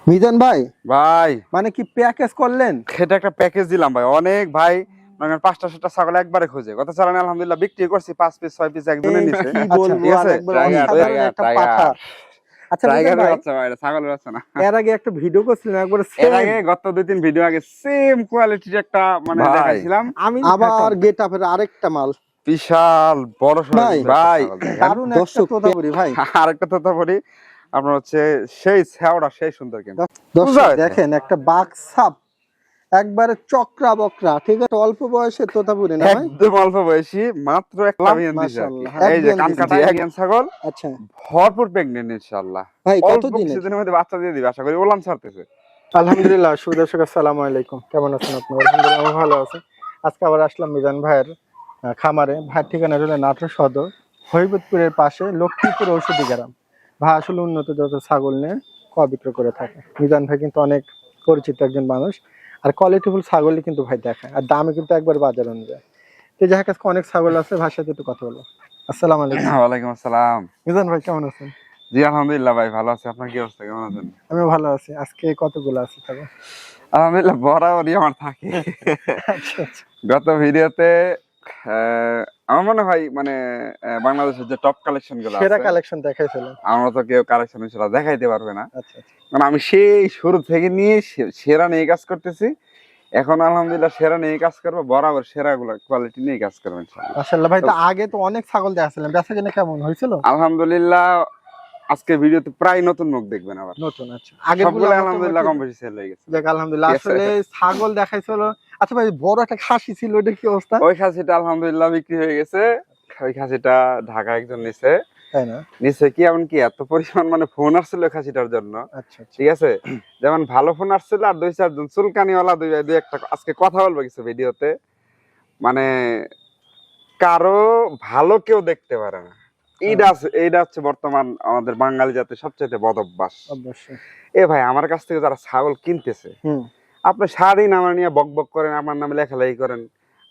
মিজান ভাই, ভাই মানে কি প্যাকেজ করলেন? এটা একটা প্যাকেজ দিলাম ভাই। অনেক ভাই মানে 5টা 6টা ছাগল একবারে খোঁজে। গত চালানে আলহামদুলিল্লাহ বিক্রি করছি 5 পিস 6 পিস একজনের নিচে। কি আচ্ছা বলবো, ঠিক আর আছে। একবার টাইগার অসাধারণ টাইগার একটা পাঠা। টাইগার আচ্ছা মিজান টাইগারের ভাই, বাচ্চা ভাই, এটা ছাগলের বাচ্চা না। এর আগে একটা ভিডিও করছিলেন একবার এর সেম। আগে গত 2-3 ভিডিও আগে সেম কোয়ালিটির একটা মানে ভাই, দেখাইছিলাম। আমি আবার গেটআপের আরেকটা মাল বিশাল বড় সড়ো ভাই, একটা ভাই ছাগল দেখেন। দারুণ একটা দর্শক তোতাপুরি ভাই। আরেকটা কথা বলি, আপনার হচ্ছে সেই ছাওড়া সেই সুন্দর কিন্তু। বুঝা দর্শক হয়েছে? দেখেন একটা বাক্সাপ, একবারে চক্রা বকরা, ঠিক আছে, অল্প বয়সে তোতাপুরি না ভাই? একদম অল্প বয়সী, মাত্র একটা বিয়ান দিছে আর কি। মাশাআল্লাহ, এই যে এক কান বিয়ান কাটা দিছে। বিয়ান ছাগল, আচ্ছা ভরপুর প্রেগনেন্ট ইনশাআল্লাহ। ভাই, অল্প কতদিনের? কিছুদিনের মধ্যে বাচ্চা দিয়ে দিবে আশা করি। ওলান ছাড়তেছে। আলহামদুলিল্লাহ। সুদর্শক আসসালামু আলাইকুম, কেমন আছেন আপনারা? আলহামদুলিল্লাহ আমি ভালো আছি। আজকে আবার আসলাম মিজান ভাইয়ের খামারে। ভাইয়ের ঠিকানা হলো নাটোর সদর হরিবতপুরের পাশে লক্ষ্মীপুর ঔষধি গ্রাম। ভাই আসলে উন্নত জাতের ছাগল নিয়ে ক্রয় বিক্রয় করে থাকে। মিজান ভাই কিন্তু অনেক পরিচিত একজন মানুষ, আর কোয়ালিটিফুল ছাগলই কিন্তু ভাই দেখায়, আর দামে কিন্তু একবার বাজার অনুযায়ী। তো যার কাছে অনেক ছাগল আছে, ভাইয়ের সাথে একটু কথা বলো। আসসালামু আলাইকুম। ওয়ালাইকুম আসসালাম। মিজান ভাই কেমন আছেন? জি আলহামদুলিল্লাহ ভাই, ভালো আছি। আপনার কি অবস্থা, কেমন আছেন? আমি ভালো আছি। আজকে কতগুলো আছে ছাগল? আলহামদুলিল্লাহ বরাবরই আমার থাকে। আচ্ছা আচ্ছা। গত ভিডিওতে আমার মনে হয় মানে বাংলাদেশের যে টপ কালেকশন গুলো সেরা আছে, কালেকশন দেখাইছিলেন। আমরা তো কেউ কালেকশন সেটা দেখাইতে পারবে না। আচ্ছা আচ্ছা। মানে আমি সেই শুরু থেকে নিয়ে সেরা নিয়ে কাজ করতেছি। এখন আলহামদুলিল্লাহ সেরা নিয়ে কাজ করবো, বরাবর সেরা গুলো কোয়ালিটি নিয়ে কাজ করবো ইনশাআল্লাহ। মাশাআল্লাহ ভাই, তো আগে তো অনেক ছাগল দেখাছিলেন, বেচা কিনা কেমন হয়েছিল? আলহামদুলিল্লাহ আজকে ভিডিওতে প্রায় নতুন মুখ দেখবেন আবার। নতুন, আচ্ছা। আগে সবগুলো আলহামদুলিল্লাহ কম বেশি সেল হয়ে গেছে। দেখ আলহামদুলিল্লাহ। ঠিক আছে। আসলে ছাগল দেখাইছিল। আচ্ছা ভাই, বড় একটা খাসি ছিল, ওটা কি অবস্থা? ওই খাসিটা আলহামদুলিল্লাহ বিক্রি হয়ে গেছে। ওই খাসিটা ঢাকা একজন নিছে। তাই না? নিচে কি এমন কি এত পরিমাণ মানে ফোন আসছিল খাসিটার জন্য। আচ্ছা আচ্ছা। ঠিক আছে, যেমন ভালো ফোন আসছিল আর 2-4 জন চুলকানিওয়ালা দুই একটা আজকে কথা বলবো কিছু ভিডিওতে। মানে কারো ভালো কেউ দেখতে পারে না। এইটা হচ্ছে বর্তমান আমাদের বাঙালি জাতির সবচেয়ে বদ অভ্যাস। অবশ্যই। এ ভাই, আমার কাছ থেকে যারা ছাগল কিনতেছে, হুম। আপনি সারাদিন আমার নিয়ে বক বক করেন, আমার নামে লেখালেখি করেন,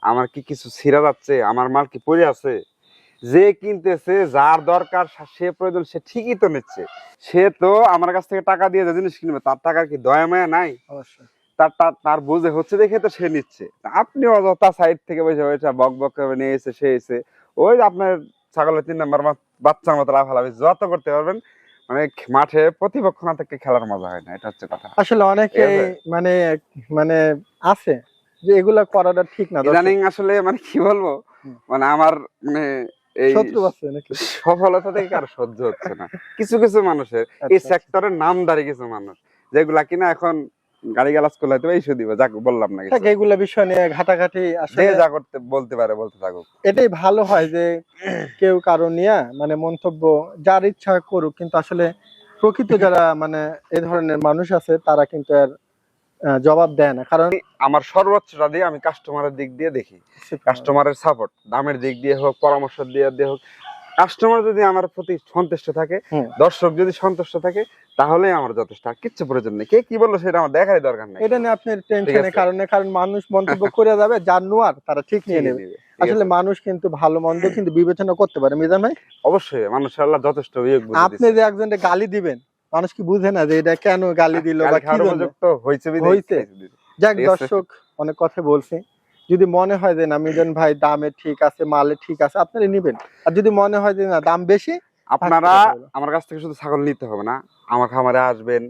আমার কি কিছু ছিঁড়া যাচ্ছে, আমার মাল কি পড়ে আছে? যে কিনতেছে, যার দরকার সে প্রয়োজন সে ঠিকই তো নিচ্ছে। সে তো আমার কাছ থেকে টাকা দিয়ে যে জিনিস কিনবে, তার টাকার কি দয়া মায়া নাই? অবশ্যই। তার বুঝে হচ্ছে দেখে তো সে নিচ্ছে। আপনি অযথা সাইড থেকে বসে বসে বক বক করে নিয়ে এসে সে এসে ওই যে আপনার ছাগলের 3 নাম্বার বাচ্চার মতো লাফালাফি যত করতে পারবেন, মানে মাঠে প্রতিপক্ষ না থেকে খেলার মজা হয় না। এটা হচ্ছে কথা। আসলে অনেকে ঠিক আছে। মানে মানে আছে যে এগুলা করাটা ঠিক না। ইদানিং আসলে মানে কি বলবো, হুম। মানে আমার মানে এই শত্রু আছে নাকি? সফলতা থেকে কারো সহ্য হচ্ছে না। কিছু কিছু মানুষের এই আচ্ছা, সেক্টরের নামদারি কিছু মানুষ, যেগুলা কিনা এখন গাড়ি গালাজ করলে হয়তো এই দিব, যাক বললাম না থাক, কিছু। এগুলা বিষয় নিয়ে ঘাটাঘাটি যে আসলে যা করতে বলতে পারে বলতে থাকুক। এটাই ভালো হয় যে কেউ কারো নিয়ে মানে মন্তব্য যার ইচ্ছা করুক, কিন্তু আসলে প্রকৃত যারা মানে এই ধরনের মানুষ আছে তারা কিন্তু আর জবাব দেয় না। কারণ আমার সর্বোচ্চটা দিয়ে আমি কাস্টমারের দিক দিয়ে দেখি। কাস্টমারের সাপোর্ট, দামের দিক দিয়ে হোক, পরামর্শ দিয়ে হোক, কাস্টমার যদি আমার প্রতি সন্তুষ্ট থাকে, হুম। দর্শক যদি সন্তুষ্ট থাকে, তাহলেই আমার যথেষ্ট। আর কিচ্ছু প্রয়োজন নেই। কে কি বললো সেটা আমার দেখারই দরকার নেই। এটা নিয়ে আপনার ঠিক টেনশনের আছে। কারণে, কারণ মানুষ মন্তব্য করে যাবে, যার নোয়ার তারা ঠিক নিয়ে নেবে। ঠিক আসলে আছে। মানুষ কিন্তু ভালো মন্দ কিন্তু বিবেচনা করতে পারে। মিজান ভাই, অবশ্যই মানুষের আল্লাহ যথেষ্ট বিবেক বুদ্ধি আপনি দিয়েছে। যে একজনকে গালি দিবেন, মানুষ কি বুঝে না যে এটা কেন গালি দিল বা গালি কি খাওয়ার জন্য উপযুক্ত হয়েছে বিধায় হয়েছে? খাইছে দিছে। যাক ঠিক আছে। দর্শক, অনেক কথা বলছি। যদি মনে হয় যে না মিজান ভাই দামে ঠিক আছে, মালে ঠিক আছে, আপনারা নিবেন। আর যদি মনে হয় যে না দাম বেশি, আপনারা আমার কাছ থেকে শুধু ছাগল নিতে হবে না, আমার খামারে আসবেন,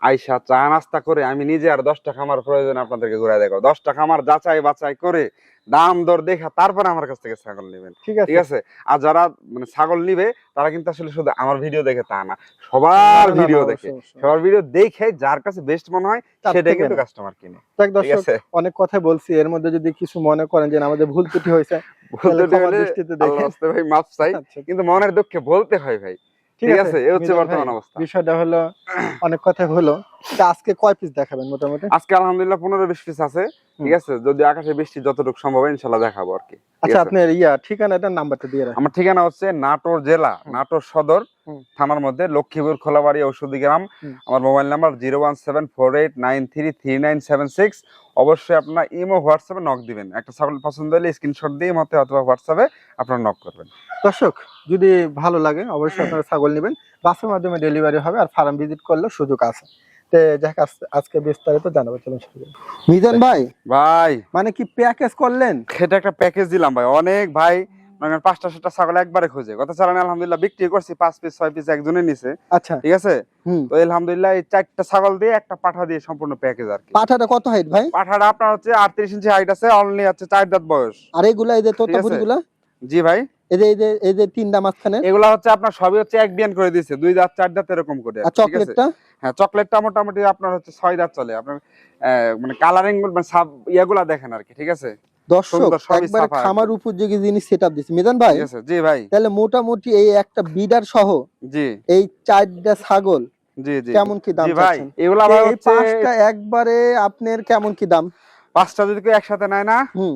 আইসা চা নাস্তা করে আমি নিজে আর 10টা খামার প্রয়োজন আপনাদেরকে ঘুরাই দেখাবো। 10টা খামার যাচাই বাছাই করে দাম দর দেখা তারপরে আমার কাছ থেকে ছাগল নেবেন। ঠিক ঠিক আছে। আছে। আর যারা মানে ছাগল নিবে তারা কিন্তু আসলে শুধু আমার ভিডিও দেখে তা না, সবার ভিডিও দেখে, সবার ভিডিও দেখে যার কাছে বেস্ট মনে হয় সেটাই কিন্তু কাস্টমার কিনে। যাক ঠিক দর্শক, আছে। অনেক কথা বলছি, এর মধ্যে যদি কিছু মনে করেন যে আমাদের ভুল ত্রুটি হয়েছে, বলতে ক্ষমার হলে দৃষ্টিতে আল্লাহ দেখেন। রাস্তায় ভাই মাপ চাই, আচ্ছা, কিন্তু মনের দুঃখে বলতে হয় ভাই। ঠিক আছে, এই হচ্ছে মিজান বর্তমান ভাই, অবস্থা। বিষয়টা হলো অনেক কথা হলো। তা আজকে কয় পিস দেখাবেন মোটামুটি? আজকে আলহামদুলিল্লাহ 15-20 পিস আছে। ঠিক আছে, যদি আকাশে বৃষ্টি যতটুকু সম্ভব হয় ইনশাআল্লাহ দেখাবো আর কি। ঠিক আচ্ছা, আছে। আপনার ঠিকানাটা নাম্বারটা দিয়ে রাখেন। আমার ঠিকানা হচ্ছে নাটোর জেলা, নাটোর সদর হুম। থানার মধ্যে লক্ষ্মীপুর খোলাবাড়ি ঔষধি গ্রাম। হুম। আমার মোবাইল নাম্বার 01748933976। অবশ্যই আপনার ইমো হোয়াটসঅ্যাপে নক দিবেন। একটা ছাগল পছন্দ হলে স্ক্রিনশট দিয়ে মতে অথবা হোয়াটসঅ্যাপে আপনারা নক করবেন। দর্শক, যদি ভালো লাগে অবশ্যই আপনারা ছাগল নেবেন। বাসের মাধ্যমে ডেলিভারি হবে, আর ফার্ম ভিজিট করলেও সুযোগ আছে। আজকে বিস্তারিত জানাবো, চলুন শুরু করি। মিজান ভাই, ভাই মানে কি প্যাকেজ করলেন? এটা একটা প্যাকেজ দিলাম ভাই। অনেক ভাই মানে 5টা 6টা ছাগল একবারে খোঁজে। গত চালানে আলহামদুলিল্লাহ বিক্রি করছি 5 পিস 6 পিস একজনে নিছে, আচ্ছা। ঠিক আছে। হুম। তো আলহামদুলিল্লাহ এই 4টা ছাগল দিয়ে একটা পাঠা দিয়ে সম্পূর্ণ প্যাকেজ আর কি। পাঠাটা কত হাইট ভাই? পাঠাটা আপনার হচ্ছে 38 ইঞ্চি হাইট আছে, অনলি হচ্ছে 4 দাঁত বয়স। আর এগুলা এই যে ঠিক আছে? তোতাপুরিগুলা, জি ভাই, এই যে তিনটা মাঝখানে, এগুলা হচ্ছে আপনার সবই হচ্ছে এক বিয়ান করে দিয়েছে, 2 দাঁত 4 দাঁত এরকম করে, আর ঠিক আছে। চকলেটটা? হ্যাঁ, চকলেটটা মোটামুটি আপনার হচ্ছে 6 দাঁত চলে। আপনার মানে কালারিং মানে সাব ইয়াগুলা দেখেন আর কি, ঠিক আছে। দর্শক সুন্দর, সবই একবারে সাফা খামার একদম। উপযোগী জিনিস সেটআপ দিছে মিজান ভাই। ঠিক আছে, জি ভাই, তাহলে মোটামুটি এই একটা বিডার সহ জি এই 4টা ছাগল জি জি কেমন কি দাম জি ভাই, চাচ্ছেন? এগুলা ভাই এই হচ্ছে 5টা একবারে আপনার কেমন কি দাম? 5টা যদি কেউ একসাথে নেয় না, হুম,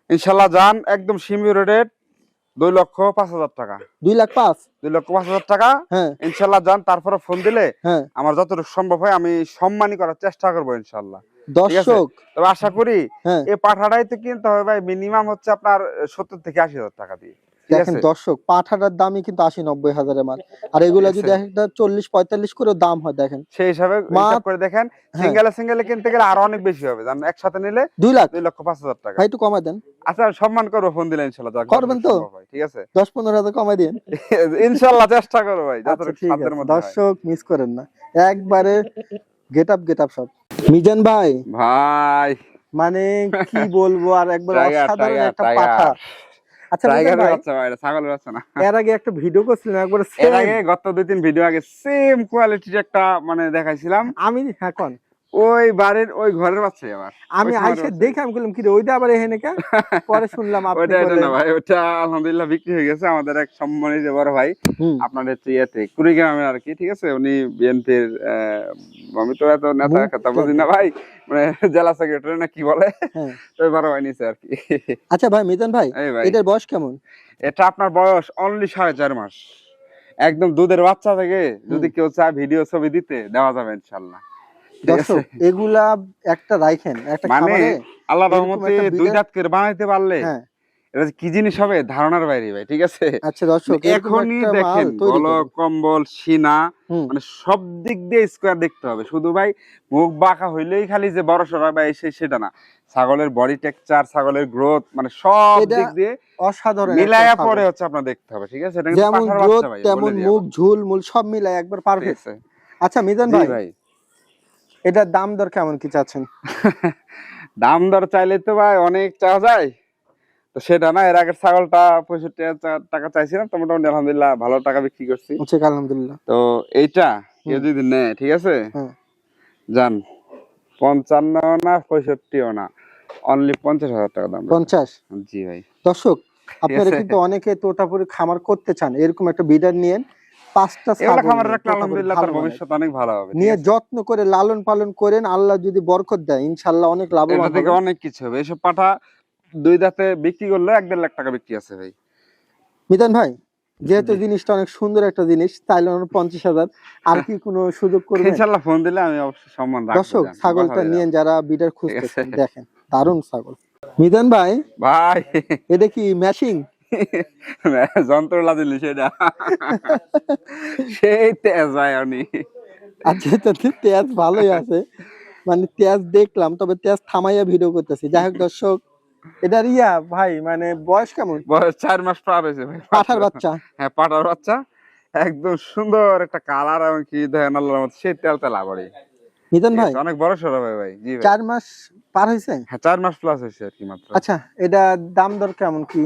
ইনশাল্লাহ যান একদম সিমিউর রেট 2,05,000 টাকা। 2,05,000? 2,05,000 টাকা হ্যাঁ ইনশাল্লাহ যান। তারপরে ফোন দিলে হ্যাঁ। আমার যতটুকু সম্ভব হয় আমি সম্মানী করার চেষ্টা করবো ইনশাল্লাহ। দর্শক তবে আশা করি হ্যাঁ, এই পাঠাটাই তো কিনতে হবে ভাই মিনিমাম হচ্ছে আপনার 70 থেকে 80,000 টাকা দিয়ে, ঠিক দেখেন আছে। দর্শক পাঠাটার দামই কিন্তু 80-90 হাজারের মাল, আর এগুলা ঠিক যদি আছে। একটা 40-45 করে দাম হয় দেখেন। সেই হিসাবে হিসাব করে দেখেন, হ্যাঁ, সিঙ্গেলে কিনতে গেলে আরো অনেক বেশি হবে, জানেন একসাথে নিলে 2 লাখ 2,05,000 টাকা। ভাই একটু কমাই দেন। আচ্ছা সম্মান করবো ফোন দিলে ইনশাল্লাহ, যতটুকু করবেন তো? সম্ভব হয়, ঠিক আছে। 10-15 হাজার কমাই দিন। ইনশাল্লাহ চেষ্টা করবো ভাই, আচ্ছা যতটুকু ঠিক সাধ্যের আছে, মধ্যে হয়। দর্শক মিস করেন না, একবারে গেট আপ সব। মিজান ভাই ভাই মানে কি বলবো, আর একবার টাইগার অসাধারণ টাইগার একটা পাঠা। টাইগার আচ্ছা মিজান টাইগারের ভাই, বাচ্চা ভাই, এটা ছাগলের বাচ্চা না। এর আগে একটা ভিডিও করছিলাম একবার এর আগে গত 2-3 ভিডিও আগে সেম কোয়ালিটির একটা মানে দেখাইছিলাম, আমি হ্যাঁ কোন ওই বাড়ির ওই ঘরের বাচ্চাই আমার। আমি ওই খামারের আইসে বাচ্চাই। দেখে আমি বললাম কি রে ওইটা আবার এখানে কে? পরে শুনলাম আপনি ওটা এটা না বললেন। ভাই, ওটা আলহামদুলিল্লাহ বিক্রি হয়ে গেছে। আমাদের এক সম্মানিত বড় ভাই হুম, আপনার হচ্ছে ইয়েতে কুড়িগ্রামের আর কি, ঠিক আছে। উনি বিএনপির আমি তো এত নেতা কথা বুঝি না ভাই, মানে জেলা সেক্রেটারি না কি বলে, হ্যাঁ। তো বড় ভাই নিছে আর কি। আচ্ছা ভাই মিজান ভাই, এই ভাই এটার বয়স কেমন? এটা আপনার বয়স অনলি 4.5 মাস, একদম দুধের বাচ্চা থেকে যদি কেউ চায় ভিডিও ছবি দিতে দেওয়া যাবে ইনশাল্লাহ, ঠিক আছে। দর্শক এগুলা একটা রাখেন একটা মানে খামারে, আল্লাহ এরকম রহমতে একটা 2 বিড়াল- দাঁত করে বানাইতে পারলে হ্যাঁ এটা যে কি জিনিস হবে ধারণার বাইরে ভাই, ঠিক আছে। আচ্ছা দর্শক এরকম এখনই একটা মাল দেখেন তৈরি গল করুন। কম্বল সিনা হুম, মানে সব দিক দিয়ে স্কোয়ার দেখতে হবে, শুধু ভাই মুখ বাঁকা হইলেই খালি যে বড় সড়া বা সেটা না। ছাগলের বডি টেক্সচার, ছাগলের গ্রোথ মানে সব এটা দিক দিয়ে অসাধারণ মিলায়া একটা পরে ছাগল। হচ্ছে আপনার দেখতে হবে, ঠিক আছে। এটা কিন্তু যেমন পাঠার গ্রোথ বাচ্চা ভাই, তেমন বলে দিই মুখ আবার, ঝুল মূল সব মিলায় একবার ঠিক পারফেক্ট। আছে। আচ্ছা মিজান জি ভাই, ভাই এটার দাম দর কেমন কি চাচ্ছেন? দাম দর চাইলে তো ভাই অনেক চাওয়া যায়, তো সেটা না। এর আগের ছাগলটা 65,000 টাকা চাইছিলাম, তো মোটামুটি আলহামদুলিল্লাহ ভালো টাকা বিক্রি করছি। আচ্ছা আলহামদুলিল্লাহ। তো এইটা কেউ হুম, যদি নেয়, ঠিক আছে, হ্যাঁ যান 55 না 65 না, অনলি 50,000 টাকা দাম। 50। জি ভাই, দর্শক ঠিক আপনারা আছে। কিন্তু অনেকে তোতাপুরি খামার করতে চান, এরকম একটা বিডার নিয়ে 5টা এগুলা ছাগল খামার নিয়ে রাখলে তোতাপুরি আলহামদুলিল্লাহ ভালো তার মানের ভবিষ্যৎ অনেক ভালো হবে, ঠিক নিয়ে আছে। যত্ন করে লালন পালন করেন, আল্লাহ যদি বরকত দেয় ইনশাআল্লাহ অনেক এটা লাভবান থেকে হবেন। অনেক কিছু হবে। এইসব পাঠা 2 দাঁতে বিক্রি করলে 1-1.5 লাখ টাকা বিক্রি আছে ভাই। মিতান ভাই যেহেতু জি। জিনিসটা অনেক সুন্দর একটা জিনিস, তাইলে 50,000 আর কি কোনো সুযোগ করবেন? ইনশাআল্লাহ ফোন দিলে আমি অবশ্যই সম্মান রাখবো। দর্শক জান, ছাগলটা কথা নিয়ে দিলাম, যারা বিডার ঠিক খুঁজতেছেন আছে দেখেন দারুণ ছাগল। মিতান ভাই ভাই। এটা কি ম্যাশিং? যন্ত্র লাগিলি সেটা সেই তেজ ভাই উনি। আচ্ছা তো তেজ ভালোই আছে, মানে তেজ দেখলাম, তবে তেজ থামাইয়া ভিডিও করতেছি। যাই হোক দর্শক এটার ভাই মানে বয়স কেমন? বয়স 4 মাস পার হয়েছে ভাই। পাঠার বাচ্চা? হ্যাঁ পাঠার বাচ্চা, একদম সুন্দর একটা কালার এবং কি দেখেন আল্লাহর মতো সেই তেল তেল আবড়ি, মিতান ঠিক ভাই আছে, অনেক বড় সড়ো ভাই। ভাই জি ভাই, 4 মাস পার হয়েছে? হ্যাঁ 4 মাস প্লাস হয়েছে আর কি মাত্র। আচ্ছা এটা দাম দর কেমন কি?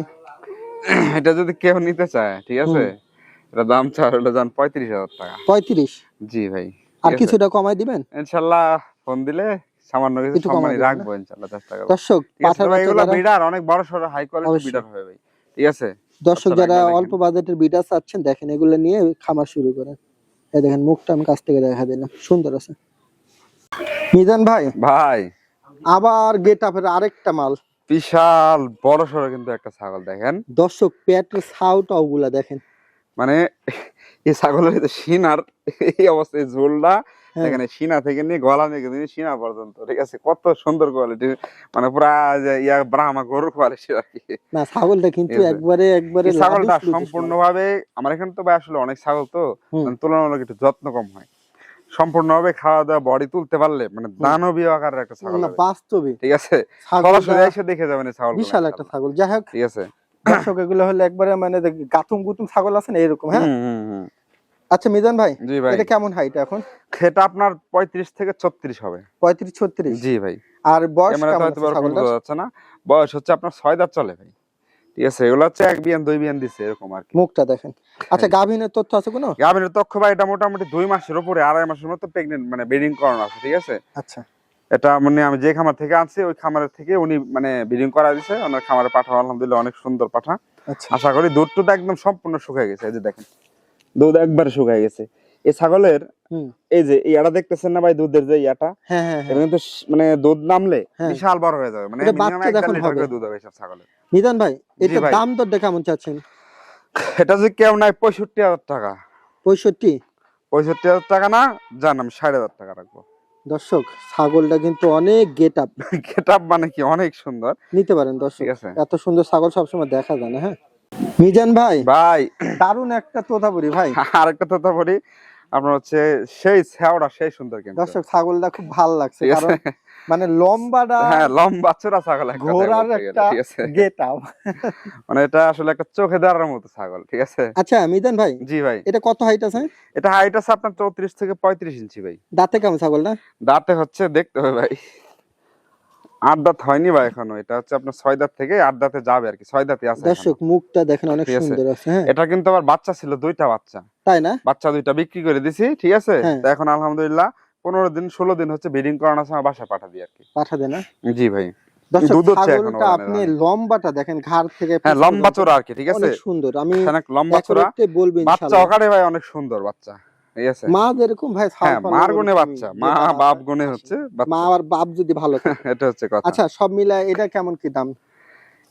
এটা যদি কেউ নিতে চায়, ঠিক আছে, হুম, এটা দাম চার হলো যান 35,000 টাকা। 35? জি ভাই, আর ঠিক আছে। কিছুটা কমাই দিবেন? ইনশাআল্লাহ ফোন দিলে সামান্য কিছু একটু কমাই সম্মানী দিবেন না? রাখবো ইনশাআল্লাহ, চেষ্টা করবো। দর্শক ঠিক আছে পাঠার ভাই, বাচ্চা এগুলো যারা বিডার অনেক বড় সড়ো হাই কোয়ালিটি অবশ্যই বিডার হবে ভাই, ঠিক আছে। দর্শক বাচ্চারা যারা এগুলো দেখেন। অল্প বাজেটের বিডার চাচ্ছেন দেখেন এগুলো নিয়ে খামার শুরু করেন। এই দেখেন মুখটা আমি কাছ থেকে দেখা দিলাম, সুন্দর আছে। মিজান ভাই ভাই আবার গেট আপের আরেকটা মাল। বিশাল বড় সড়ো কিন্তু একটা ছাগল দেখেন, দর্শক পেটের ছাউটাও গুলা দেখেন, মানে এই ছাগলের যে সিনার এই অবস্থায় ঝোলটা হ্যাঁ এখানে সিনা থেকে নিয়ে গলা নিয়ে সিনা পর্যন্ত, ঠিক আছে, কত সুন্দর কোয়ালিটি, মানে পুরা যে ব্রাহ্মা গরুর কোয়ালিটি আর কি। না ছাগলটা কিন্তু ঠিক আছে। একবারে এই ছাগলটা লাদুস লুদুস সম্পূর্ণভাবে আমার এখানে তো ভাই আসলে অনেক ছাগল তো হুম, তুলনামূলক একটু যত্ন কম হয়, সম্পূর্ণভাবে খাওয়া দাওয়া বডি তুলতে পারলে মানে দানবীয় আকারের একটা ছাগল না হবে। বাস্তবে ঠিক আছে, ছাগলটা সরাসরি এসে দেখে যাবেন এই ছাগল, বিশাল একটা ছাগল। যাই হোক ঠিক আছে। দর্শক, এগুলো হলো একবারে মানে গাতুম গুতুম ছাগল আছে না এরকম, হ্যাঁ। হুম। আচ্ছা মিজান ভাই, জি ভাই, এটা কেমন হাইট এখন? এটা আপনার 35 থেকে 36 হবে। 35-36? জি ভাই। আর বয়স ক্যামেরাতে কেমন হয়তো আছে ছাগলটার? বোঝা যাচ্ছে না, বয়স হচ্ছে আপনার 6 দাঁত চলে ভাই। ঠিক আছে, এগুলো হচ্ছে 1 বিয়ান 2 বিয়ান দিছে এরকম আর কি। মুখটা দেখেন। আচ্ছা গাভীনের তথ্য আছে কোনো? গাভীর তথ্য ভাই, এটা মোটামুটি 2 মাসের উপরে, 2.5 মাসের মতো প্রেগন্যান্ট মানে ব্রিডিং করানো আছে। ঠিক আছে, আচ্ছা এটা মানে আমি যে খামার থেকে আনছি ওই খামারের থেকে উনি মানে ব্রিডিং করা দিছে। ওনার খামারে পাঠা আলহামদুলিল্লাহ অনেক সুন্দর পাঠা। আচ্ছা। আশা করি দুধটা একদম সম্পূর্ণ শুকিয়ে গেছে। এই যে দেখেন, দুধ একবারে শুকিয়ে গেছে। এই ছাগলের এই যে ইয়াটা দেখতেছেন না ভাই, দুধের যে ইয়াটা, হ্যাঁ হ্যাঁ এটা কিন্তু মানে দুধ নামলে হ্যাঁ। বিশাল বড় হয়ে যাবে, মানে এটা মিনিমাম বাচ্চা 1 যখন লিটার হবে। করে দুধ হবে সব ছাগলের। মিজান ভাই, জি এটা ভাই। দাম দরটা কেমন চাচ্ছেন? এটা যে কেউ নাই 65,000 টাকা। 65? 65,000 টাকা না, জান আমি 60,000 টাকা রাখবো। দর্শক ছাগলটা কিন্তু অনেক গেট আপ। গেটআপ মানে কি অনেক সুন্দর, নিতে পারেন দর্শক, ঠিক আছে। এত সুন্দর ছাগল সবসময় দেখা যায় না, হ্যাঁ। মিজান ভাই, ভাই দারুণ একটা তোতাপুরি ভাই। আরেকটা কথা বলি, আপনার হচ্ছে সেই ছাওড়া সেই সুন্দর কিন্তু দর্শক ছাগলটা খুব ভালো লাগছে, ঠিক কারণ আছে। মানে লম্বাটা, হ্যাঁ, লম্বা চূড়া ছাগল এক কথায় ঘোড়ার বলতে গেলে, একটা ঠিক আছে। Get up. মানে এটা আসলে একটা চোখে দেওয়ার মতো ছাগল, ঠিক আছে। আচ্ছা মিজান ভাই, জি ভাই, এটা কত হাইট আছে? এটা হাইট আছে আপনার 34 থেকে 35 ইঞ্চি ভাই। দাঁতে কেমন ছাগলটা? দাঁতে হচ্ছে দেখতে হবে ভাই, 8 দাঁত হয়নি ভাই এখনো। এটা হচ্ছে আপনার 6 দাঁত থেকে 8 দাঁতে যাবে আর কি, 6 দাঁতই আছে দর্শক এখনো। মুখটা দেখেন অনেক ঠিক আছে। সুন্দর আছে, হ্যাঁ। এটা কিন্তু আবার বাচ্চা ছিল, 2টা বাচ্চা, তাই না? বাচ্চা 2টা বিক্রি করে দিছি, ঠিক আছে। হ্যাঁ। তো এখন আলহামদুলিল্লাহ 15 দিন 16 দিন হচ্ছে ব্রিডিং করানোর সময় বাসায় পাঠা দিই আর কি। পাঠা দেন না? জি ভাই। দর্শক দুধ হচ্ছে এখনো ছাগলটা ওলানের আপনি রানী। লম্বাটা দেখেন, ঘাড় থেকে হ্যাঁ, পিছন লম্বা পর্যন্ত চোরা আর কি, ঠিক আছে। অনেক সুন্দর। আমি অনেক লম্বা চোরা, একেবারে বলবো বাচ্চা ইনশাআল্লাহ। ওখানে ভাই অনেক সুন্দর বাচ্চা, ঠিক আছে। মা যেরকম ভাই হ্যাঁ, মার গুণে বাচ্চা, মা বাপ গুণে হচ্ছে বাচ্চা। মা আর বাপ যদি ভালো থাকে। এটা হচ্ছে কথা। আচ্ছা সব মিলায় এটা কেমন কি দাম?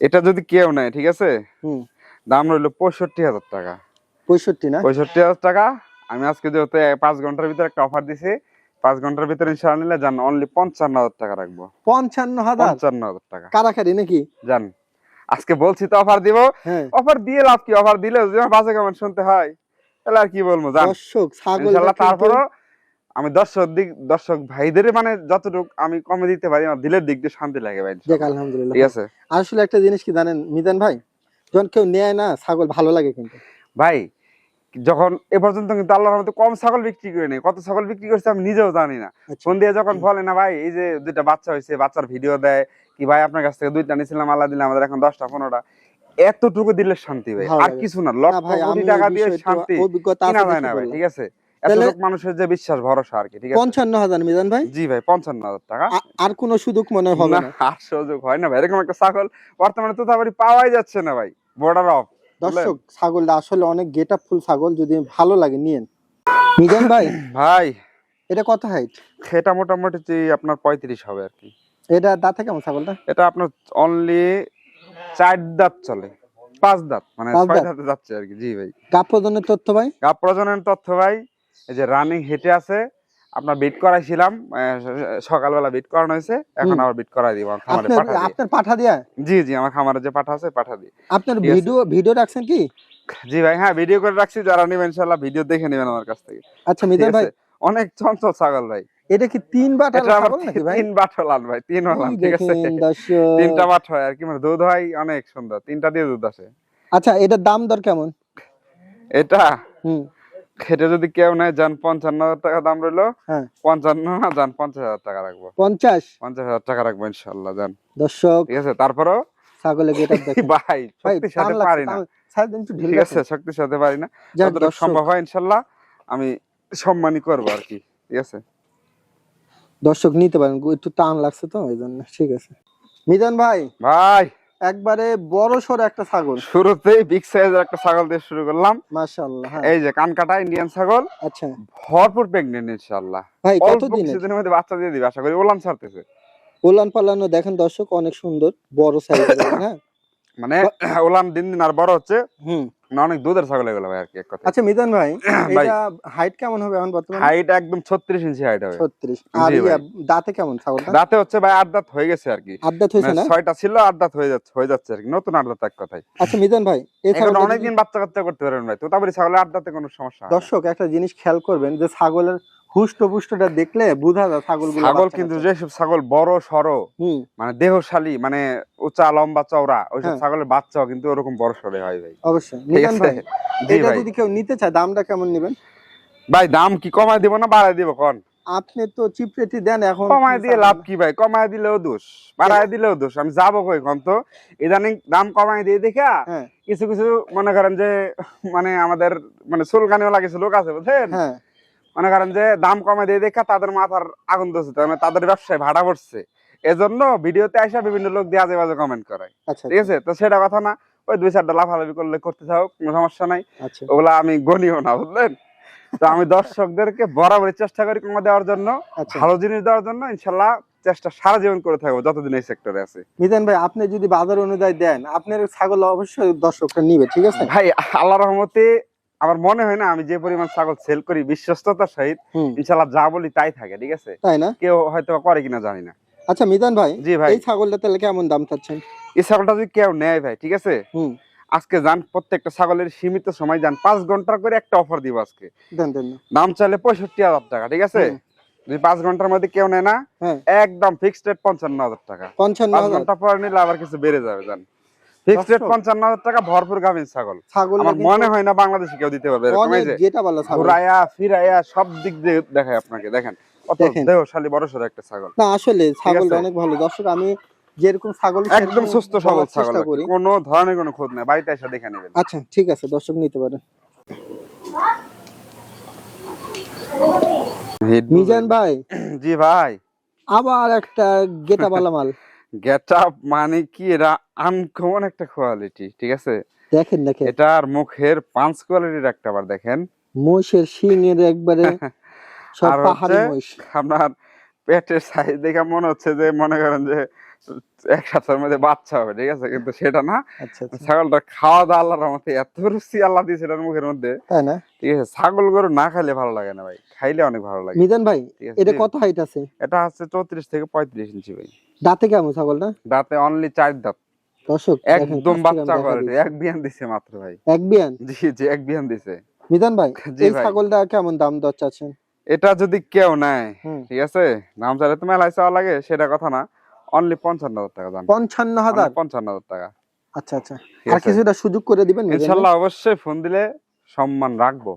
এটা যদি কেউ নেয়, ঠিক আছে, হুম। দাম রইলো 65,000 টাকা। 65 না? 65,000 টাকা। আমি আজকে যেহেতু 5 ঘন্টার ভিতরে একটা অফার দিছি, 5 ঘন্টার ভিতরে ইনশাআল্লাহ নিলে জান অনলি 55,000 টাকা রাখবো। 55,000? 55,000 টাকা কারাকারি নাকি? জান, আজকে বলছি তো অফার দিব। হ্যাঁ। অফার দিয়ে লাভ কি, অফার দিলে যদি বাজে কমেন্ট শুনতে হয় তাহলে আর কি বলবো জান। দর্শক ছাগল ইনশাআল্লাহ তারপরও আমি দর্শক ভাইদের মানে যতটুকু আমি কমে দিতে পারি, আমার দিলের দিক দিয়ে শান্তি লাগে ভাই, দেখ ইনশাআল্লাহ। আলহামদুলিল্লাহ। ঠিক আছে আসলে একটা জিনিস কি জানেন মিজান ভাই, যখন কেউ নেয় না ছাগল ভালো লাগে কিন্তু ভাই। যখন এ পর্যন্ত কিন্তু আল্লাহর রহমতে কম ছাগল বিক্রি করে নেই, কত ছাগল বিক্রি করছে আমি নিজেও জানি না। আচ্ছা। ফোন দিয়ে যখন বলে না ভাই এই যে 2টা বাচ্চা হয়েছে, বাচ্চার ভিডিও দেয় কি, ভাই আপনার কাছ থেকে 2টা নিয়েছিলাম, আল্লাহ দিলে আমাদের এখন 10টা 15টা, এতটুকু দিলে শান্তি ভাই, ভালো আর লাগে। কিছু না। না লক্ষ ভাই, কোটি আমি টাকা এই দিয়ে বিষয়টা শান্তি অভিজ্ঞতা কিনা আছে যায় না দেখে ভাই, বললাম। ঠিক আছে। তাহলে এতটুকু মানুষের যে বিশ্বাস ভরসা আর কি, ঠিক আছে। 55,000 মিজান ভাই? জি ভাই, 55,000 টাকা। আর কোনো সুযোগ মনে হবে না, না? আর সুযোগ হয় না ভাই, এরকম একটা ছাগল বর্তমানে তোতাবাড়ি পাওয়াই যাচ্ছে না ভাই, বর্ডার অফ। দর্শক ছাগলটা আসলে অনেক গেটআপ ফুল ছাগল, যদি ভালো লাগে নিয়েন। মিজান ভাই ভাই এটা কত হাইট? এটা মোটামুটি যে আপনার 35 হবে আর কি। এটা দাঁতে কেমন ছাগলটা? এটা আপনার অনলি 4 দাঁত চলে, 5 দাঁত মানে 5 6 দাঁত? দাঁতে যাচ্ছে আর কি। জি ভাই। গাপ ওজনের তথ্য ভাই? গাব প্রজননের তথ্য ভাই, এই যে রানিং হেঁটে আছে, আপনার বিট করাইছিলাম, সকালবেলা বিট করানো হয়েছে, এখন আবার বিট করাই দিব আমার খামারে পাঠা দিয়ে। আপনার পাঠা দিয়া? জি আমার খামারে যে পাঠা আছে পাঠা দিয়ে। আপনার ঠিক আছে। ভিডিও রাখছেন কি? জি ভাই, হ্যাঁ ভিডিও করে রাখছি, যারা নেবেন ইনশাআল্লাহ ভিডিও দেখে নেবেন আমার কাছ থেকে। আচ্ছা ঠিক মিজান ভাই, আছে, অনেক চঞ্চল ছাগল ভাই। এটা কি 3 বাটার এটা আবার ছাগল নাকি ভাই? 3 বাট হলান ভাই, 3 হলান, ঠিক আছে। দেখেন দর্শক, 3টা বাট হয় আর কি, মানে দুধ হয় অনেক সুন্দর, 3টা দিয়ে দুধ আসে। আচ্ছা এটার দাম দর কেমন? এটা হুম। এটা যদি কেউ নেয় যান 55,000 টাকা দাম রইলো। হ্যাঁ 55 না, যান 50,000 টাকা রাখবো। 50? 50,000 টাকা রাখবো ইনশাআল্লাহ যান। দর্শক ঠিক আছে, তারপরও ছাগলের গেটআপ দেখেন ভাই শক্তির সাথে পারি না, সাইড একটু ঢিল ঠিক আছে, আছে। শক্তির সাথে পারি না, যাক যতটুকু দর্শক, সম্ভব হয় ইনশাআল্লাহ আমি সম্মানই করবো আর কি, ঠিক আছে। দর্শক নিতে পারেন, একটু টান লাগছে তো এই জন্য। ঠিক আছে মিজান ভাই, ভাই একবারে বড় সড় একটা ছাগল, শুরুতেই বিগ সাইজের একটা ছাগল দিয়ে শুরু করলাম। মাশাআল্লাহ। হ্যাঁ এই যে কানকাটা ইন্ডিয়ান ছাগল, আচ্ছা ভরপুর প্রেগনেন্ট ইনশাআল্লাহ, ভাই অল্প কতদিনের? কিছুদিনের মধ্যে বাচ্চা দিয়ে দিবে আশা করি, ওলান ছাড়তেছে। ওলান পালানো দেখেন দর্শক অনেক সুন্দর বড় সাইজের। হ্যাঁ মানে ওলান দিন দিন আর বড় হচ্ছে, হুম। না অনেক দুধের ছাগল এগুলো ভাই আর কি, এক কথা। আচ্ছা মিজান ভাই, ভাই, এটা হাইট কেমন হবে এখন বর্তমানে? হাইট একদম 36 ইঞ্চি হাইট হবে। 36? আর জি ভাই। দাঁতে কেমন ছাগলটা? দাঁতে হচ্ছে ভাই 8 দাঁত হয়ে গেছে আর কি, আদ্দাত হয়েছে মানে না? 6টা ছিল 8 দাঁত হয়ে যাচ্ছে আর কি, নতুন 8 দাঁত এক কথায়। আচ্ছা মিজান ভাই, এই এখন ছাগলটা অনেকদিন বাচ্চা কাচ্চা করতে পারবেন ভাই, তোতাবাড়ি ছাগলের 8 দাঁতে কোনো সমস্যা হয় না। দর্শক একটা জিনিস খেয়াল করবেন যে ছাগলের হুষ্ট-পুষ্টটা দেখলে বোঝা যায় ছাগলগুলো ছাগল বাচ্চা কিন্তু কাচ্চা। যেসব ছাগল বড় সড়ো, হুম, মানে দেহশালী, মানে উঁচা লম্বা চওড়া, ওইসব হ্যাঁ। ছাগলের বাচ্চাও কিন্তু ওরকম বড় সড়ো হয় ভাই। অবশ্যই। ঠিক মিজান আছে? ভাই, জি এটা ভাই। যদি কেউ নিতে চায় দামটা কেমন নিবেন? ভাই দাম কি কমায় দিব না বাড়ায় দিব কোন? আপনি তো চিপ রেটই দেন এখন কি কমায় দিয়ে চাবেন লাভ না? কি ভাই? কমায় দিলেও দোষ, বাড়ায় দিলেও দোষ। আমি যাবো কই কোন তো? ইদানিং দাম কমায় দিয়ে দেখা হ্যাঁ, কিছু কিছু মনে করেন যে মানে আমাদের মানে চুলকানিওয়ালা কিছু লোক আছে বুঝছেন, হ্যাঁ। মনে করেন যে দাম কমায় দিয়ে দেখা তাদের মাথার আগুন ধরছে, তার মানে তাদের ব্যবসায় ভাড়া পড়ছে, এজন্য ভিডিওতে আসা বিভিন্ন লোক দিয়ে আজে বাজে কমেন্ট করে। আচ্ছা, ঠিক আচ্ছা, আছে, তো সেটা কথা না, ওই 2-4টা লাফালাফি করলে করতে থাকো, কোনো সমস্যা নাই। আচ্ছা, ওগুলা আমি গনিও না বুঝলেন। তো আমি দর্শকদেরকে বরাবরই চেষ্টা করি কমা দেওয়ার জন্য, আচ্ছা। ভালো জিনিস দেওয়ার জন্য। ইনশাল্লাহ চেষ্টা সারা জীবন করে থাকবো যতদিন এই সেক্টরে আছে। মিজান ভাই, আপনি যদি বাজার অনুযায়ী দেন, আপনার ছাগল অবশ্যই দর্শকরা নিবে, ঠিক আছে? ভাই আল্লাহর রহমতে আমার মনে হয় না আমি যে পরিমাণ ছাগল সেল করি বিশ্বস্ততার সহিত, হুম, ইনশাল্লাহ যা বলি তাই থাকে। ঠিক আছে, তাই না? কেউ হয়তো করে কিনা জানি না। আচ্ছা মিজান ভাই, জি ভাই। এই ছাগলটা তাহলে কেমন দাম চাচ্ছেন? এই ছাগলটা যদি কেউ নেয় ভাই, ঠিক আছে, হুম, আজকে যান প্রত্যেকটা ছাগলের সীমিত সময় যান, 5 ঘন্টার করে একটা অফার দিব আজকে। দেন দেন না। দাম চাইলে 65,000 টাকা। ঠিক আছে, হুম, যদি 5 ঘন্টার মধ্যে কেউ নেয় না, হ্যাঁ, একদম ফিক্সড রেট 55,000 টাকা। 5 55,000। ঘন্টা পর নিলে আবার কিছু বেড়ে যাবে। জান, ফিক্সড রেট দর্শক, 55,000 টাকা, ভরপুর গাভীর ছাগল। ছাগলটা আমার কিন্তু মনে হয় না বাংলাদেশে কেউ দিতে পারবে এরকম। অনেক এই যে গেটা ভালো ছাগল। ঘুরাইয়া ফিরাইয়া সব দিক দিয়ে দেখায় আপনাকে, দেখেন কত দেখেন, দেহশালী বড় সড়ো একটা ছাগল। না আসলে ঠিক ছাগলটা আছে, অনেক ভালো। দর্শক, আমি যেরকম ছাগল একদম সেরকম সুস্থ সবল বলার ছাগল, চেষ্টা করি। কোনো ধরনের কোনো খোঁজ নেই, বাড়িতে এসে দেখে নেবেন। আচ্ছা ঠিক আছে, দর্শক নিতে পারেন। মিজান ভাই, জি ভাই। আবার একটা গেটা বালা মাল। গেট আপ মানে কি, এটা আনকমন একটা কোয়ালিটি। ঠিক আছে, দেখেন দেখেন, এটার মুখের পাঁচ কোয়ালিটির একটা বার দেখেন। মহিষের শিং এর একবারে সব আর পাহাড়ি হচ্ছে মহিষ। আপনার পেটের সাইজ দেখে মনে হচ্ছে যে মনে করেন যে এক সপ্তাহের মধ্যে বাচ্চা হবে। ঠিক আছে, কিন্তু সেটা না। আচ্ছা আচ্ছা, ছাগলটা খাওয়া দাওয়া আল্লাহর রহমতে এত রুচি আল্লাহ দিয়েছে এটার মুখের মধ্যে। তাই না? ঠিক আছে, ছাগল গরু না খাইলে ভালো লাগে না ভাই, খাইলে অনেক ভালো লাগে। মিজান ভাই, ঠিক আছে, এটা কত হাইট আছে? এটা হচ্ছে 34 থেকে 35 ইঞ্চি ভাই। দাঁতে কেমন ছাগলটা? দাঁতে অনলি 4 দাঁত, দর্শক দেখেন, একদম কাছ থেকে আমি বাচ্চা দেখা কোয়ালিটি। দিচ্ছি। এক বিয়ান দিছে মাত্র ভাই। এক বিয়ান? জি জি, এক বিয়ান দিছে। মিজান ভাই, জি এই ভাই। ছাগলটা কেমন দাম দর চাচ্ছেন? এটা যদি কেউ নেয়, হুম, ঠিক আছে, দাম চাইলে তো মেলায় চাওয়া লাগে সেটা কথা না, অনলি 55,000 টাকা দাম। 55,000? 55,000 টাকা। আচ্ছা আচ্ছা, ঠিক আর আছে, কিছুটা সুযোগ করে দিবেন মিজান ভাই? ইনশাল্লাহ অবশ্যই ফোন দিলে সম্মান রাখবো।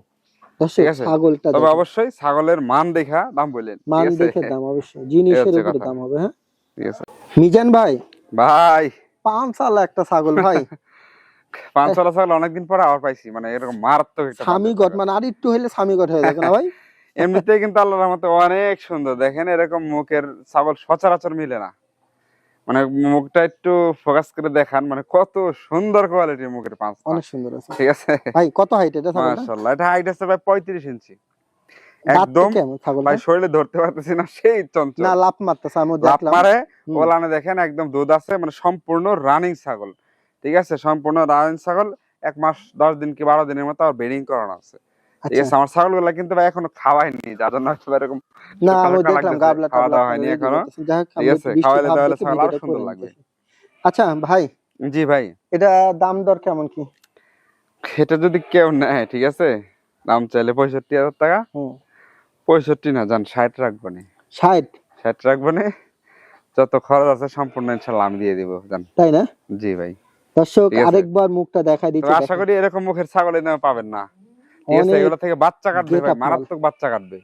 দর্শক, ঠিক আছে, ছাগলটা তবে দেখেন, অবশ্যই ছাগলের মান দেখা দাম বললেন। ঠিক মান আছে, দেখে দাম, অবশ্যই এই জিনিসের হচ্ছে উপরে কথা। দাম হবে। হ্যাঁ ঠিক আছে মিজান ভাই, ভাই। 5 একটা ছাগল ভাই। পাঁচশালা ছাগল অনেকদিন পরে আবার পাইছি, মানে এরকম মারাত্মক একটা স্বামী পাঁচশালা গট, ছাগল। মানে আর একটু হইলে স্বামী গট হয়ে যাবে না ভাই? এমনিতেই কিন্তু আল্লাহর রহমতে অনেক সুন্দর। দেখেন এরকম মুখের ছাগল সচরাচর মিলে না, মানে মুখটা একটু ফোকাস করে দেখান, মানে কত সুন্দর কোয়ালিটির মুখের পাঁচটা। অনেক সুন্দর আছে ঠিক আছে ভাই। কত হাইট এটা ছাগলটা? মাশাআল্লাহ, এটা হাইট আছে ভাই 35 ইঞ্চি। দাঁত একদম কেমন ছাগলটা? ভাই শরীরে ধরতে পারতেছি না, সেই চঞ্চল না, লাফ মারতেছে, আমি লাফ দেখলাম। মারে। হুম, ওলানে দেখেন একদম দুধ আছে, মানে সম্পূর্ণ রানিং ছাগল। ঠিক আছে, সম্পূর্ণ রানিং ছাগল। 1 মাস 10 দিন কি 12 দিনের মতো আর ব্রিডিং করানো আছে। ঠিক আচ্ছা। আছে, আমার ছাগলগুলা কিন্তু ভাই এখনো খাওয়াইনি, যার জন্য হয়তো এরকম না, শুষ্কা আমি শুষ্কা দেখলাম লাগতেছে। গাবলা খাওয়া টাবলা দাওয়া আপনারা হয়নি রেডি এখনো। করতেছেন। যাই হোক, ঠিক আমরা আছে, একটু বৃষ্টি খাওয়াইলে ভাব দাওয়াইলে দেখে ছাগল আরো ভিডিওটা করে সুন্দর লাগবে। নিতেছি। আচ্ছা ভাই, জি ভাই। এটা দাম দর কেমন কি? এটা যদি কেউ নেয়, ঠিক আছে, দাম চাইলে 65,000 টাকা। হুম, 65 না, যান 60 রাখবো নি। 60? 60 রাখবো নি, যত খরচ আছে সম্পূর্ণ ইনশাল্লাহ আমি দিয়ে দিব। জান, তাই না? জি ভাই। দর্শক, ঠিক আছে, আরেকবার মুখটা দেখাই তো দিচ্ছে, আশা দেখেন করি এরকম মুখের ছাগল এই দামে পাবেন না। ঠিক আছে, অনেক এগুলো থেকে বাচ্চা কাটবে গেট ভাই, আপ মাল। মারাত্মক বাচ্চা কাটবে।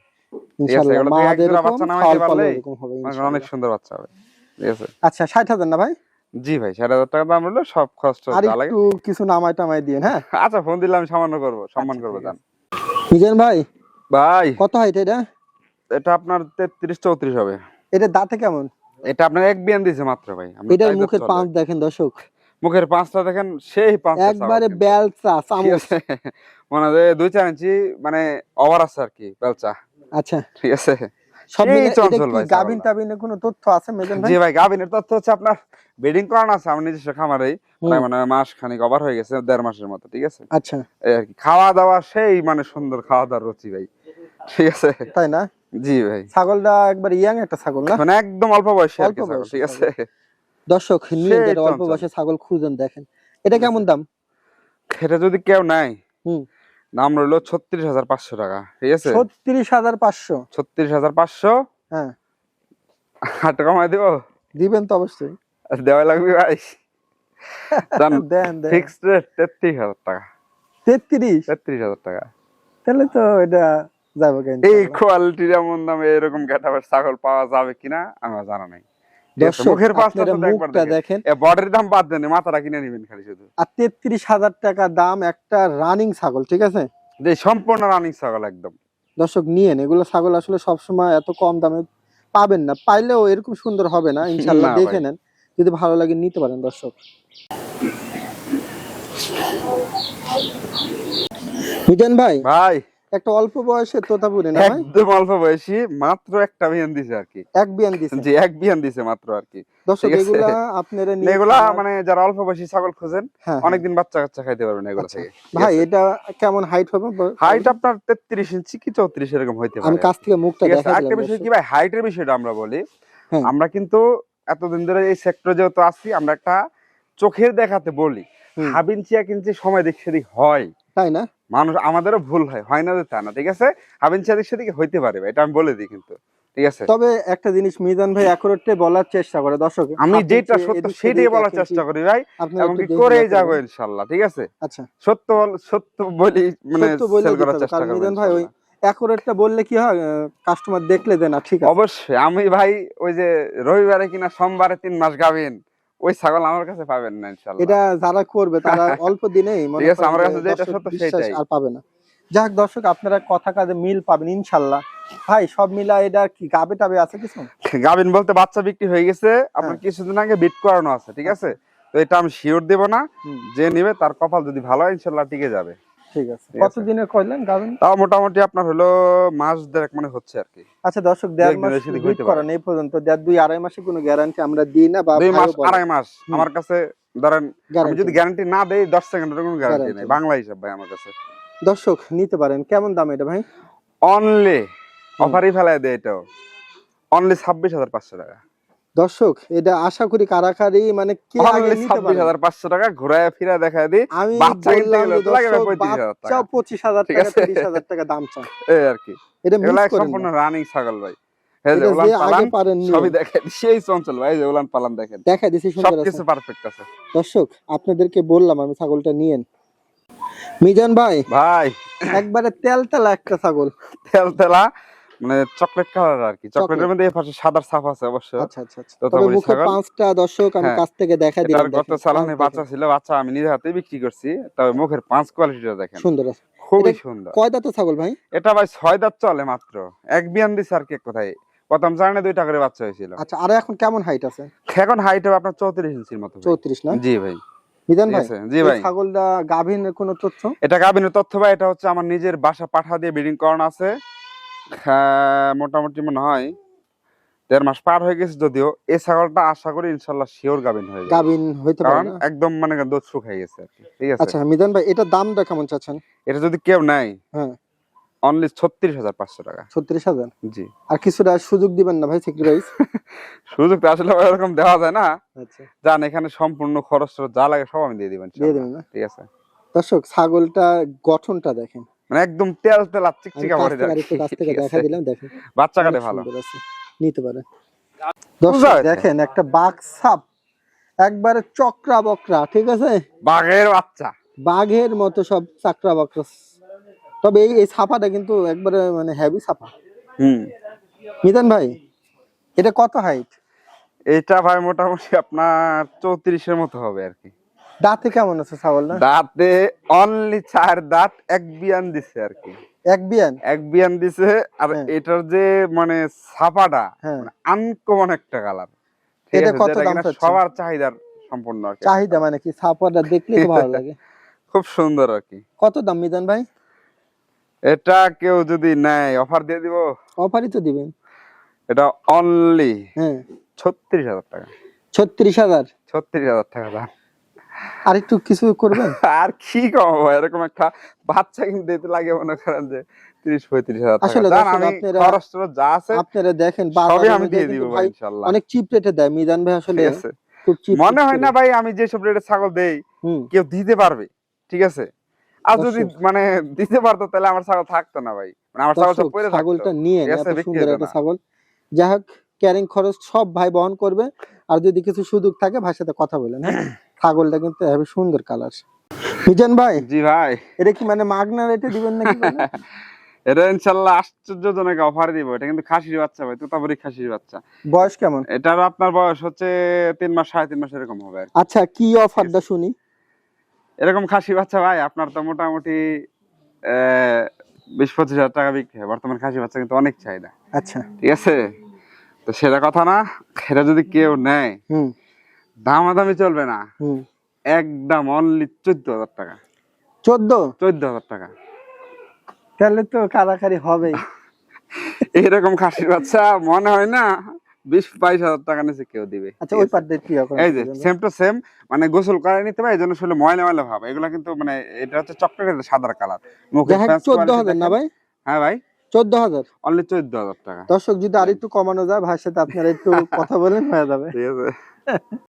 ঠিক আছে, ইনশাআল্লাহ এগুলো মা থেকে এক জোড়া যেরকম বাচ্চা ফাল নামাইতে ফাল পারলে এরকম হবে অনেক ইনশাআল্লাহ। সুন্দর বাচ্চা হবে। ঠিক আছে, আচ্ছা, 60,000 না ভাই? জি ভাই, 60,000 টাকা দাম হলো, সব খরচ আর যা লাগে। একটু কিছু নামাই টামাই দিয়ে, হ্যাঁ? আচ্ছা, ফোন দিলে আমি সামান্য করবো, সম্মান আচ্ছা, করবো। ঠিক জান আছে। মিজান ভাই, ভাই, কত হাইট এটা? এটা আপনার 33-34 হবে। এটা দাঁতে কেমন? এটা আপনার এক বিয়ান দিয়েছে মাত্র ভাই, আমরা এটার চার দাঁত মুখের চলে। পাঁচ দেখেন দর্শক, মুখের পাঁচটা দেখেন, সেই পাঁচটা ছাগল একবারে কিন্তু। বেলচা ঠিক চামচ। আছে, মনে হয় 2-4 ইঞ্চি মানে ওভার আছে আর কি, বেলচা। আচ্ছা, ঠিক আছে, সব সেই মিলে এটা চঞ্চল কি ভাই গাবিন ছাগলটা। টাবিনের কোনো তথ্য আছে মিজান ভাই? জি ভাই, গাভিনের তথ্য হচ্ছে আপনার ব্রিডিং করানো আছে আমার নিজস্ব খামারেই, প্রায় মানে মাস খানিক ওভার হয়ে গেছে, 1.5 মাসের মতো। ঠিক আছে, আচ্ছা, এই আর কি, খাওয়া দাওয়া সেই মানে সুন্দর খাওয়া দাওয়ার রুচি ভাই। ঠিক আছে, তাই না? জি ভাই, ছাগলটা একবার ইয়াং একটা ছাগল না? মানে একদম অল্প বয়সী আর অল্প কি ছাগল। বয়সী ঠিক আছে, দর্শক, নিয়ে সেই যারা অল্প চঞ্চল। বয়সে ছাগল খুঁজেন, দেখেন এটা কেমন দাম? এটা যদি কেউ নাই, হুম, দাম রইলো 36,500 টাকা, ঠিক আছে? 36,500। 36,500। হ্যাঁ, 8 টাকা কমাই দিব? দিবেন তো অবশ্যই। দেওয়া লাগবে ভাই। দেন দেন। ফিক্সড রেট 33,000 টাকা। 33? 33,000 টাকা। তাহলে তো এটা যাবে কেন এই ইনশাআল্লাহ। কোয়ালিটির এমন দামে এরকম গেটাবের ছাগল পাওয়া যাবে কিনা আমার জানা নাই। ঠিক আছে, দর্শক মুখের পাঁচটা আপনারা শুধু একবার মুখটা দেখেন। দেখেন। এ বডির দাম বাদ দেন, মাথাটা কিনে নিবেন খালি শুধু। আর 33,000 টাকা দাম একটা রানিং ছাগল, ঠিক আছে? যে সম্পূর্ণ রানিং ছাগল একদম। দর্শক নিয়েন, এগুলো ছাগল আসলে সবসময় এত কম দামে পাবেন না, পাইলেও এরকম সুন্দর হবে না ইনশাল্লাহ। না দেখে ভাই। নেন, যদি ভালো লাগে নিতে পারেন দর্শক। মিজান ভাই, ভাই একটা অল্প বয়সে তোতাপুরি না ভাই? একদম অল্প বয়সী, মাত্র একটা বিয়ান দিছে আর কি। এক বিয়ান দিছে? জি, এক বিয়ান দিছে মাত্র আর কি। দর্শক ঠিক আছে, এগুলা আপনারা নিয়ে এগুলা মানে যারা অল্প বয়সী ছাগল খোঁজেন হ্যাঁ, অনেকদিন বাচ্চা কাচ্চা খাইতে পারবেন এগুলো আচ্ছা থেকে। ভাই, এটা কেমন হাইট হবে? হাইট আপনার 33 ইঞ্চি কি 34 এরকম হইতে আমি পারে। কাছ থেকে মুখটা ঠিক আছে, দেখা একটা দিলাম বিষয় দর্শক। কি ভাই, হাইটের বিষয়টা আমরা বলি। হ্যাঁ। আমরা কিন্তু এতদিন ধরে এই সেক্টরে যেহেতু আছি, আমরা একটা চোখের দেখাতে বলি, হুম। হাফ ইঞ্চি এক ইঞ্চি সময় দিক সেদিক হয়, তাই না? মানুষ আমাদেরও ভুল হয় না যে তা না, ঠিক আছে? হাফ ইঞ্চি এদিক সেদিকে হইতে পারে, এটা আমি বলে দিই কিন্তু, ঠিক আছে? তবে একটা জিনিস মিজান ভাই অ্যাকুরেটলি বলার চেষ্টা করে দর্শক। আমি আপনি যেটা যে সত্য এদিক সেটাই সেদিক বলার এক চেষ্টা ইঞ্চি করি ভাই, আপনারা এবং একটু কি দেখে করেই রাখতে যাবো পারেন। ইনশাআল্লাহ, ঠিক আছে? আচ্ছা, সত্য বলি মানে সত্য বলে সেল দিতে করার হবে, চেষ্টা কারণ করবো মিজান ভাই ওই ইনশাআল্লাহ। অ্যাকুরেটটা বললে কি হয়, কাস্টমার দেখলে দেয় না, ঠিক আছে? অবশ্যই আমি ভাই ওই যে রবিবারে কিনা সোমবারে 3 মাস গাবেন, ওই ছাগল আমার কাছে পাবেন না ইনশাআল্লাহ। এটা যারা করবে তারা অল্প দিনেই মনে ঠিক আছে, করেন আমার যে কাছে যেটা দর্শক সত্য বিশ্বাস সেটাই। আর পাবে না। যাক দর্শক, আপনারা কথা কাজে মিল পাবেন ইনশাল্লাহ। ভাই সব মিলা এটা কি গাবে টাবে আছে কিছু? গাবিন বলতে বাচ্চা বিক্রি হয়ে গেছে, আপনার হ্যাঁ। কিছুদিন আগে বিট করানো আছে, ঠিক আছে? তো এটা আমি শিওর দেব না, হুম, যে নিবে তার কপাল যদি ভালো হয় ইনশাআল্লাহ টিকে যাবে। ঠিক আছে। ঠিক আছে, কতদিনের কইলেন গাবেন? তাও মোটামুটি আপনার হলো মাস দেড়েক মানে হচ্ছে আর কি। আচ্ছা দর্শক, দু 1.5 একদিন মাস বেশি দিক বিট হইতে পারে। করান এই পর্যন্ত, 2.5 মাসে কোনো গ্যারান্টি আমরা দিই না বা 2 মাস ভাইও বলে 2.5 মাস হুম। আমার কাছে ধরেন, আমি গ্যারান্টি যদি গ্যারান্টি না দেই 10 সেকেন্ডের কোনো গ্যারান্টি গ্যারান্টি নেই, নেই। বাংলা হিসাব ভাই আমার কাছে। দর্শক নিতে পারেন। কেমন দাম এটা ভাই? অনলি হুম। অফারই ফেলায় দেয় এটাও, অনলি 26,500 টাকা। দর্শক এটা আশা করি কারাকারি মানে কে আগে অনলি নিতে পারে। 26,500 টাকা, ঘুরায় ফিরায় দেখায় দিই। আমি বাচ্চা কিনতে বললাম গেলে যে তো লাগে ভাই দর্শক 35,000 বাচ্চা টাকা, 25,000 ঠিক টাকা আছে? 30,000 টাকা দাম চায়। এই আর কি, এটা মিস এগুলা করেন সম্পূর্ণ না। রানিং ছাগল ভাই। এই যে এটা উলান যে আগে পালান পারেন সবই নিয়েন। দেখেন, সেই চঞ্চল ভাই, এই যে উলান পালান দেখেন, দেখা দিছি সুন্দর আছে। সবকিছু পারফেক্ট আছে। দর্শক আপনাদেরকে বললাম আমি ছাগলটা নিয়েন। মিজান ভাই ভাই একবারে তেলতেলা একটা ছাগল। তেলতেলা মানে চকলেট কালার আর কি, চকলেটের চকলেট। মধ্যে এই পাশে সাদার ছাপ আছে অবশ্য। আচ্ছা আচ্ছা আচ্ছা। তবে তোতাপুরি মুখে ছাগল। পাঁচটা দর্শক আমি হ্যাঁ, কাছ থেকে দেখা এটার দিলাম, গত দেখেন চালানে পাঁচ বাচ্চা দেখেন। ছিল, বাচ্চা আমি নিজের হাতে বিক্রি করছি, তবে মুখের পাঁচ কোয়ালিটিটা দেখেন, সুন্দর আছে। খুবই এটা সুন্দর। কয় দাঁতের ছাগল ভাই? এটা ভাই 6 দাঁত চলে মাত্র, এক বিয়ান দিছে আর কি এক কথায়। প্রথম চালানে 2টা করে বাচ্চা হয়েছিল। আচ্ছা, আর এখন কেমন হাইট আছে? এখন হাইট হবে আপনার 34 ইঞ্চির মতো ভাই। 34 না? জি ভাই। মিজান ঠিক ভাই আছে, জি এই ভাই। ছাগলটা গাভীনের কোনো তথ্য? এটা গাবিনের তথ্য ভাই, এটা হচ্ছে আমার নিজের বাসা পাঠা দিয়ে ব্রিডিং করানো আছে। মোটামুটি মনে হয় 1.5 মাস পার হয়ে গেছে, যদিও এই ছাগলটা আশা করি ইনশাল্লাহ শিওর গাবিন হয়ে যাবে, গাভীন হইতে পারে কারণ না? একদম মানে দুধ শুকাই গেছে আর কি, ঠিক আছে? আচ্ছা মিজান ভাই, এটা দামটা কেমন চাচ্ছেন? এটা যদি কেউ নেয় হ্যাঁ, অনলি 36,500 টাকা। 36,000। জি। আর কিছুটা সুযোগ দিবেন না ভাই, সেক্রিফাইস? সুযোগ তো আসলে এরকম দেওয়া যায় না, আচ্ছা, জান এখানে সম্পূর্ণ খরচ টরচ যা লাগে সব আমি দিয়ে দিবেন দিয়ে দেবেন না? ঠিক আছে? দর্শক ছাগলটা গঠনটা দেখেন, মানে একদম তেল তেলা আমি চিকচিকা কাছ ভরে থেকে আরেকটু কাছ থেকে দেখা দিলাম, দেখেন বাচ্চা কাটে অনেক ভালো। সুন্দর আছে, নিতে পারে। বুঝা দর্শক যাচ্ছে? দেখেন একটা বাঘ সাপ, একবারে চক্রা বকরা, ঠিক আছে? বাঘের বাচ্চা। বাঘের মতো সব চাকরা বাকরা। তবে এই এই ছাপাটা কিন্তু একবারে মানে হেভি ছাপা। হুম। মিজান ভাই এটা কত হাইট? এটা ভাই মোটামুটি আপনার 34-এর মতো হবে আর কি। দাঁতে কেমন আছে ছাগল না? দাঁতে অনলি 4 দাঁত, এক বিয়ান দিছে আর কি, এক বিয়ান? এক বিয়ান দিছে। আর হ্যাঁ। এটার যে মানে ছাপাটা হ্যাঁ। আনকমন একটা কালার, ঠিক এটা আছে? কত যেটা দাম কিনা চাচ্ছেন? সবার চাহিদার সম্পূর্ণ আর কি। চাহিদা মানে কি, ছাপাটা দেখলে তো ভালো লাগে। খুব সুন্দর আর কি। কত দাম মিজান ভাই? এটা কেউ যদি নেয় অফার দিয়ে দিব, অফারই তো দিবেন। এটা অনলি হ্যাঁ, 36,000 টাকা। 36,000? 36,000 টাকা দাম। আর একটু কিছু করবেন? আর কি কমাবো, এরকম একটা বাচ্চা কিনতে দিতে লাগে মনে করেন যে 30-35,000 টাকা। আসলে জান দর্শক আমি আপনারা খরচ টরচ যা আছে আপনারা দেখেন সবই বাজারে আমি দিয়ে দিব ভাই ভাই ইনশাআল্লাহ। অনেক চিপ রেটে দেয় মিজান ভাই, আসলে ঠিক আছে? খুব চিপ মনে হয় না ভাই আমি যেসব রেটে ছাগল দেই হুম। কেউ দিতে পারবে, ঠিক আছে? আর যদি দর্শক। মানে দিতে পারতো তাহলে আমার ছাগল থাকতো না ভাই, মানে আমার ছাগল সব দর্শক, পড়ে থাকতো। ছাগলটা নিয়ে ঠিক এত আছে, বিক্রি সুন্দর হতো একটা না। ছাগল। যাই হোক, ক্যারিং খরচ সব ভাই বহন করবে। আর যদি কিছু সুযোগ থাকে ভাইয়ের সাথে কথা বলেন, হ্যাঁ। ছাগলটা কিন্তু হেবি সুন্দর কালার। মিজান ভাই, জি ভাই, এটা কি মানে মাগনা রেটে দিবেন নাকি বলেন? এটা ইনশাল্লাহ আশ্চর্যজনক অফার দিব। এটা কিন্তু খাসির বাচ্চা ভাই, তোতাপুরি খাসির বাচ্চা। বয়স কেমন? এটার আপনার বয়স হচ্ছে 3 মাস 3.5 মাস এরকম হবে আর কি। আচ্ছা, কি অফারটা শুনি। এরকম খাসি বাচ্চা ভাই আপনার তো মোটামুটি 20-25 হাজার টাকা বিক্রি হয়। বর্তমান খাসি বাচ্চা কিন্তু অনেক চাহিদা, আচ্ছা। ঠিক আছে। তো সেটা কথা না, সেটা যদি কেউ নেয় হুম দামাদামি চলবে না, হুম। একদম অনলি 14,000 টাকা। 14? 14,000 টাকা। তাহলে তো কারাকারি হবেই। এরকম খাসির বাচ্চা মনে হয় না 20-22 হাজার টাকা নিচে কেউ দিবে। আচ্ছা, ঠিক ওই আছে? পার্ট দিয়ে কি হবে? এই যে সেম টু সেম, মানে গোসল করে নিতে পারে, এই জন্য আসলে ময়লা ময়লা ভাব। এগুলা কিন্তু মানে এটা হচ্ছে চকলেটের সাদা কালার। মুখের ফ্যান্স 14,000 না ভাই? হ্যাঁ ভাই, 14,000? অনলি 14,000 টাকা। দর্শক, যদি আর একটু কমানো যায় ভাইয়ের সাথে আপনারা একটু কথা বলেন, হয়ে যাবে। ঠিক আছে।